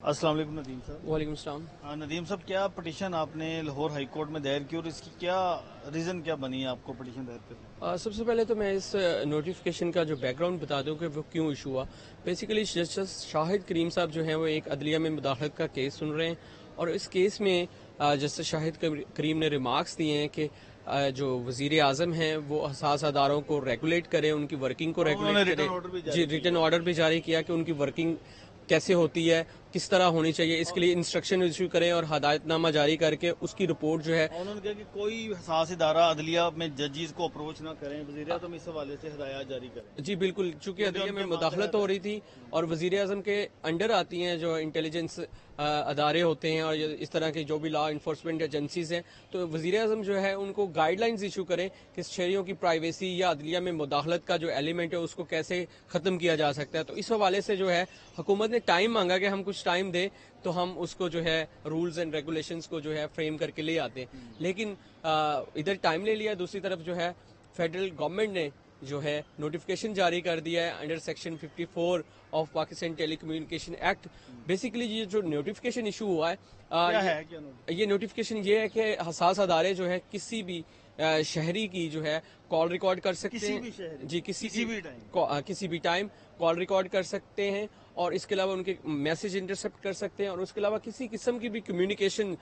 अस्सलाम वालेकुम नदीम साहब। वालेकुम सलाम। नदीम साहब, क्या पिटीशन आपने लाहौर हाई कोर्ट में दायर की और इसकी क्या रीज़न क्या बनी है आपको पिटीशन दायर करने? सबसे पहले तो मैं इस नोटिफिकेशन का जो बैकग्राउंड बता दूं कि वो क्यों इशू हुआ। बेसिकली जस्टिस शाहिद करीम साहब जो हैं वो एक अदलिया में मुदाखलत का केस सुन रहे हैं और इस केस में जस्टिस शाहिद करीम ने रिमार्क्स दिए हैं कि जो वजीर आजम हैं वो हसास अदारों को रेगुलेट करें, उनकी वर्किंग को उन्होंने रेगुलेट रिटर्न करें। ऑर्डर भी जी, जारी रिटर्न किया। ऑर्डर भी जारी किया कि उनकी वर्किंग कैसे होती है, किस तरह होनी चाहिए, इसके लिए इंस्ट्रक्शन इशू करें और हदायतनामा जारी करके उसकी रिपोर्ट जो है। और उन्होंने कहा कि कोई हसास इदारा अदलिया में जजेस को अप्रोच ना करें, वज़ीर आज़म इस हवाले से हिदायत जारी करें। जी बिल्कुल, चूंकि अदलिया में मुदाखलत हो रही थी और वजीर आजम के अंडर आती हैं जो इंटेलिजेंस अदारे होते हैं और इस तरह की जो भी लॉ इन्फोर्समेंट एजेंसीज हैं, तो वजीर आजम जो है उनको गाइडलाइंस इशू करें कि शहरियों की प्राइवेसी या अदलिया में मुदाखलत का जो एलिमेंट है उसको कैसे ख़त्म किया जा सकता है। तो इस हवाले से जो है हुकूमत ने टाइम मांगा कि हम कुछ टाइम दें तो हम उसको जो है रूल्स एंड रेगुलेशंस को जो है फ्रेम करके ले आते हैं। लेकिन इधर टाइम ले लिया, दूसरी तरफ जो है फेडरल गवर्नमेंट ने जो है नोटिफिकेशन जारी कर दिया है under section 54 of Pakistan telecommunication act. Basically ये जो नोटिफिकेशन इशू हुआ है, क्या है क्या ये नोटिफिकेशन ये है कि हसास अदारे जो है किसी भी शहरी की जो है कॉल रिकॉर्ड कर सकते किसी हैं। भी शहर जी, किसी भी टाइम कॉल रिकॉर्ड कर सकते हैं और इसके अलावा उनके मैसेज इंटरसेप्ट कर सकते हैं और उसके अलावा किसी किस्म की भी कम्युनिकेशन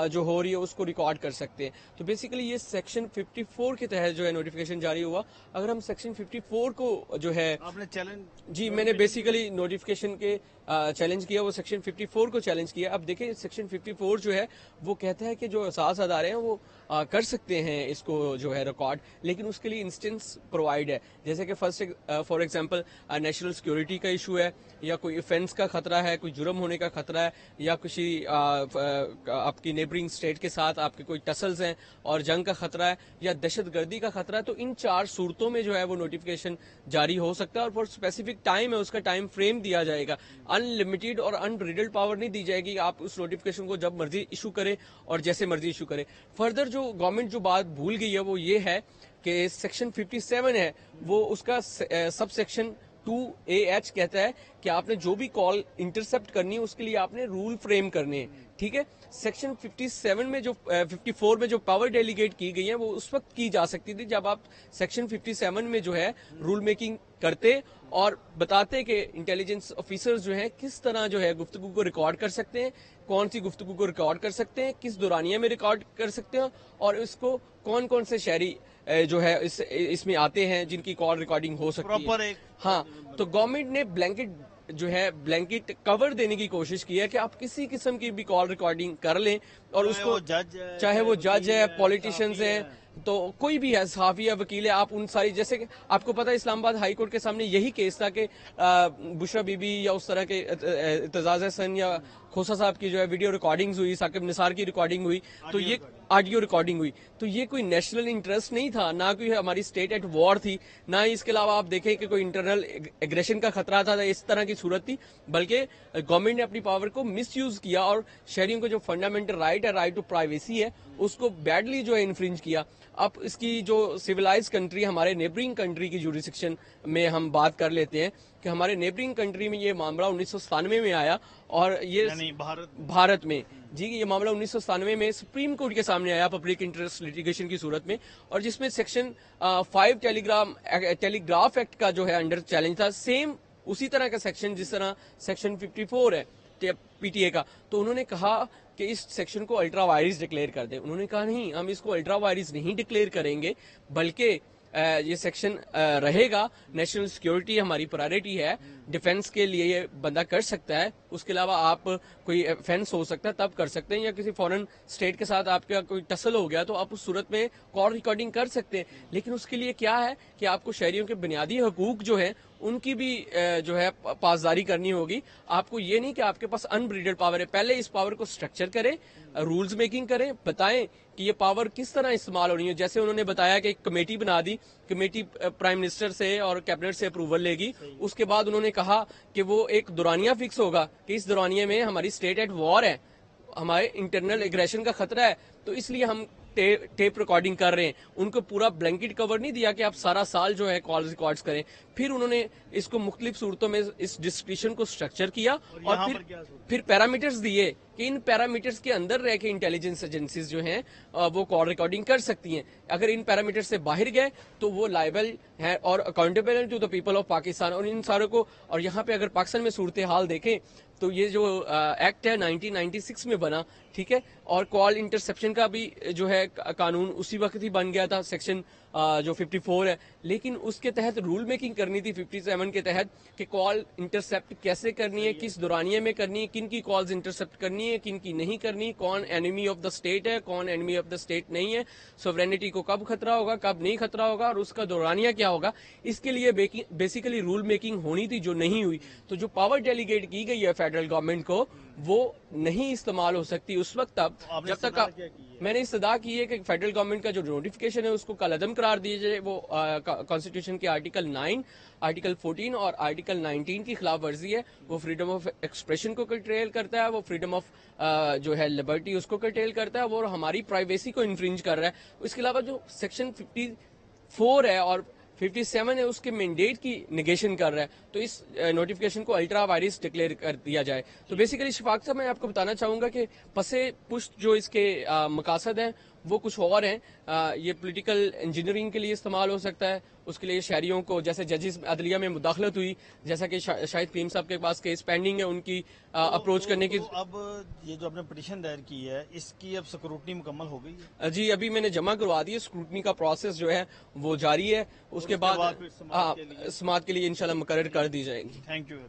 जो हो रही है उसको रिकॉर्ड कर सकते हैं। तो बेसिकली ये सेक्शन 54 के तहत जो है नोटिफिकेशन जारी हुआ। अगर हम सेक्शन 54 को जो है आपने चैलेंज जी, मैंने बेसिकली नोटिफिकेशन के चैलेंज किया, वो सेक्शन 54 को चैलेंज किया। अब देखिए सेक्शन 54 जो है वो कहता है कि जो हसास अदारे हैं वो कर सकते हैं इसको जो है रिकॉर्ड, लेकिन उसके लिए इंस्टेंस प्रोवाइड है। जैसे कि first for example national security का इशू है या कोई ऑफेंस का खतरा है, कोई जुर्म होने का खतरा है या किसी आपकी नेबरिंग स्टेट के साथ आपके कोई टसल्स हैं और जंग का खतरा है या दहशत गर्दी का खतरा है, तो इन 4 सूरतों में जो है वो नोटिफिकेशन जारी हो सकता है और फॉर स्पेसिफिक टाइम है, उसका टाइम फ्रेम दिया जाएगा। अनलिमिटेड और अनब्रिडल्ड पावर नहीं दी जाएगी, आप उस नोटिफिकेशन को जब मर्जी इशू करें और जैसे मर्जी इशू करें। फर्दर जो गवर्नमेंट जो बात भूल गई है वो ये है कि सेक्शन 57 है वो उसका सब सेक्शन 2AH कहता है कि आपने जो भी कॉल इंटरसेप्ट करनी है उसके लिए आपने रूल फ्रेम करने हैं। ठीक है, सेक्शन 57 में जो 54 में जो पावर डेलीगेट की गई है वो उस वक्त की जा सकती थी जब आप सेक्शन 57 में जो है रूल मेकिंग करते और बताते कि इंटेलिजेंस ऑफिसर्स जो हैं किस तरह जो है गुफ्तगू को रिकॉर्ड कर सकते हैं, कौन सी गुफ्तगू को रिकॉर्ड कर सकते हैं, किस दौरानिया में रिकॉर्ड कर सकते हैं और इसको कौन कौन से शहरी जो है इसमें आते हैं जिनकी कॉल रिकॉर्डिंग हो सकती प्रॉपर है। एक हाँ, तो गवर्नमेंट ने ब्लैंकेट कवर देने की कोशिश की है कि आप किसी किस्म की भी कॉल रिकॉर्डिंग कर लें और उसको चाहे वो जज है, पॉलिटिशियंस हैं, तो कोई भी है, सहाफी है, वकील है, आप उन सारी, जैसे कि आपको पता है इस्लामाबाद हाई कोर्ट के सामने यही केस था कि बुशरा बीबी या उस तरह के इत्तेजाज हसन या खोसा साहब की जो है वीडियो रिकॉर्डिंग्स हुई, साकिब निसार की रिकॉर्डिंग हुई, तो ये ऑडियो रिकॉर्डिंग हुई, तो ये कोई नेशनल इंटरेस्ट नहीं था, ना कोई हमारी स्टेट एट वॉर थी, ना ही इसके अलावा आप देखें कि कोई इंटरनल एग्रेशन का खतरा था, इस तरह की सूरत थी, बल्कि गवर्नमेंट ने अपनी पावर को मिस यूज किया और शहरियों को जो फंडामेंटल राइट है, राइट टू प्राइवेसी है, उसको बैडली जो है इन्फ्रिंज किया। अब इसकी जो सिविलाइज कंट्री, हमारे नेबरिंग कंट्री की जुरिडिक्शन में हम बात कर लेते हैं कि हमारे नेबरिंग कंट्री में ये मामला 1997 में आया और ये भारत में जी ये मामला 1997 में सुप्रीम कोर्ट के सामने आया पब्लिक इंटरेस्ट लिटिगेशन की सूरत में, और जिसमें सेक्शन 5 टेलीग्राफ एक्ट का जो है अंडर चैलेंज था, सेम उसी तरह का सेक्शन जिस तरह सेक्शन 54 है पीटीए का। तो उन्होंने कहा कि इस सेक्शन को अल्ट्रा वायरस डिक्लेयर कर दे। उन्होंने कहा नहीं, हम इसको अल्ट्रा वायरस नहीं डिक्लेयर करेंगे, बल्कि ये सेक्शन रहेगा, नेशनल सिक्योरिटी हमारी प्रायोरिटी है, डिफेंस के लिए ये बंदा कर सकता है, उसके अलावा आप कोई ऑफेंस हो सकता है तब कर सकते हैं, या किसी फॉरेन स्टेट के साथ आपका कोई टसल हो गया तो आप उस सूरत में कॉल रिकॉर्डिंग कर सकते हैं। लेकिन उसके लिए क्या है कि आपको शहरियों के बुनियादी हकूक जो है उनकी भी जो है पासदारी करनी होगी। आपको ये नहीं कि आपके पास अनब्रीडेड पावर है, पहले इस पावर को स्ट्रक्चर करें, रूल्स मेकिंग करें, बताएं कि ये पावर किस तरह इस्तेमाल होनी है। जैसे उन्होंने बताया कि एक कमेटी बना दी, कमेटी प्राइम मिनिस्टर से और कैबिनेट से अप्रूवल लेगी, उसके बाद उन्होंने कहा कि वो एक दौरानिया फिक्स होगा कि इस दौरानिया में हमारी स्टेट एट वॉर है, हमारे इंटरनल एग्रेशन का खतरा है, तो इसलिए हम टेप रिकॉर्डिंग कर रहे हैं उनको पूरा ब्लैंकेट कवर नहीं दिया कि आप सारा साल जो है कॉल रिकॉर्ड्स करें। फिर उन्होंने इसको मुख्तलिफ सूरतों में इस डिस्क्रिप्शन को स्ट्रक्चर किया और फिर पैरामीटर्स दिए कि इन पैरामीटर्स के अंदर रह के इंटेलिजेंस एजेंसीज जो हैं वो कॉल रिकॉर्डिंग कर सकती हैं। अगर इन पैरामीटर्स से बाहर गए तो वो लायबल है और accountable to the people of Pakistan. और इन सारों को, और यहाँ पे अगर पाकिस्तान में सूरत हाल देखें तो ये जो एक्ट है 1996 में बना, ठीक है, और कॉल इंटरसेप्शन का भी जो है कानून उसी वक्त ही बन गया था, सेक्शन जो 54 है, लेकिन उसके तहत रूल मेकिंग करनी थी 57 के तहत कि कॉल इंटरसेप्ट कैसे करनी है, किस दौरानिये में करनी है, किन की कॉल्स इंटरसेप्ट करनी है, किन की नहीं करनी, कौन एनिमी ऑफ द स्टेट है, कौन एनिमी ऑफ द स्टेट नहीं है, सोवरेनिटी को कब खतरा होगा, कब नहीं खतरा होगा, और उसका दौरानिया क्या होगा। इसके लिए बेसिकली रूल मेकिंग होनी थी जो नहीं हुई। तो जो पावर डेलीगेट की गई है फेडरल गवर्नमेंट को वो नहीं इस्तेमाल हो सकती उस वक्त तक जब तक मैंने इस्तदा की है कि फेडरल गवर्नमेंट का जो नोटिफिकेशन है उसको कलअदम करार दिया जाए। वो कॉन्स्टिट्यूशन के आर्टिकल 9, आर्टिकल 14 और आर्टिकल 19 की खिलाफ वर्जी है। वो फ्रीडम ऑफ एक्सप्रेशन को कर्टेल करता है, वो फ्रीडम ऑफ जो है लिबर्टी उसको कर्टेल करता है, वो हमारी प्राइवेसी को इन्फ्रिंज कर रहा है। इसके अलावा जो सेक्शन 54 है और 57 है उसके मैंडेट की निगेशन कर रहा है। तो इस नोटिफिकेशन को अल्ट्रा वायरस डिक्लेयर कर दिया जाए। तो बेसिकली शफाक साहब मैं आपको बताना चाहूंगा कि पसे पुश्त जो इसके मकासद हैं वो कुछ और हैं। ये पॉलिटिकल इंजीनियरिंग के लिए इस्तेमाल हो सकता है, उसके लिए शहरियों को, जैसे जजेस अदलिया में मुदाखलत हुई, जैसा कि शाहिद करीम साहब के पास केस पेंडिंग है, उनकी अप्रोच करने की। अब ये जो आपने पिटीशन दायर की है इसकी अब स्क्रूटनी मुकम्मल हो गई है? जी अभी मैंने जमा करवा दी है, स्क्रूटनी का प्रोसेस जो है वो जारी है। उसके बाद समाअत के लिए इंशाल्लाह मुकर्रर कर दी जाएगी। Thank you.